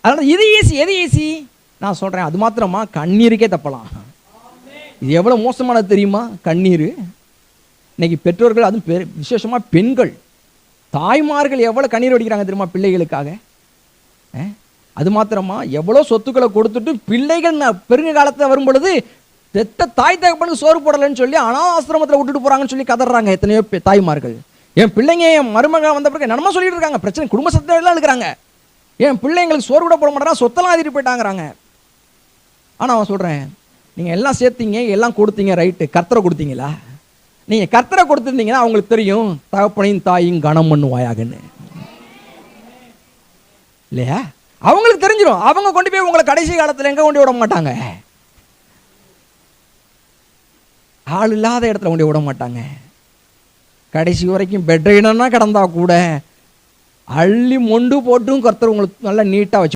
அதனால் இது ஈஸி. எது ஈஸி? நான் சொல்கிறேன், அது மாத்திரமா கண்ணீருக்கே தப்பலாம். இது எவ்வளோ மோசமானது தெரியுமா? கண்ணீர். இன்னைக்கு பெற்றோர்கள், அதுவும் விசேஷமாக பெண்கள், தாய்மார்கள் எவ்வளோ கண்ணீர் வடிக்கிறாங்க தெரியுமா பிள்ளைகளுக்காக? அது மாத்திரமா எவ்வளோ சொத்துக்களை கொடுத்துட்டு பிள்ளைகள் பெருங்க காலத்தில் வரும் பொழுது பெத்த தாய் தகப்பனுக்கு சோறு போடலைன்னு சொல்லி அனாசிரமத்தில் விட்டுட்டு போகிறாங்கன்னு சொல்லி கதறாங்க எத்தனையோ தாய்மார்கள். என் பிள்ளைங்க, என் மருமக வந்த பிறகு என்னமா சொல்லிட்டு இருக்காங்க, பிரச்சனை குடும்ப சத்தெல்லாம் இருக்கிறாங்க. என் பிள்ளைங்களுக்கு சோறு கூட போட மாட்டாங்க, சொத்தெல்லாம் ஆதிட்டு போயிட்டாங்கிறாங்க. ஆனால் அவன் சொல்கிறேன், நீங்கள் எல்லாம் சேர்த்தீங்க, எல்லாம் கொடுத்தீங்க, ரைட்டு. கர்த்தரை கொடுத்தீங்களா? நீங்கள் கர்த்தரை கொடுத்துருந்தீங்கன்னா அவங்களுக்கு தெரியும் தகப்பனையும் தாயும் கனம் பண்ணுவாயாகன்னு, இல்லையா? அவங்களுக்கு தெரிஞ்சிடும். அவங்க கொண்டு போய் உங்களை கடைசி காலத்தில் எங்கே கொண்டு விட மாட்டாங்க? ஆள் இல்லாத இடத்துல கொண்டு விட மாட்டாங்க. கடைசி வரைக்கும் பெட்ரைனா கிடந்தா கூட அள்ளி மொண்டு போட்டும் கர்த்தர் உங்களுக்கு நல்லா நீட்டாக வச்சு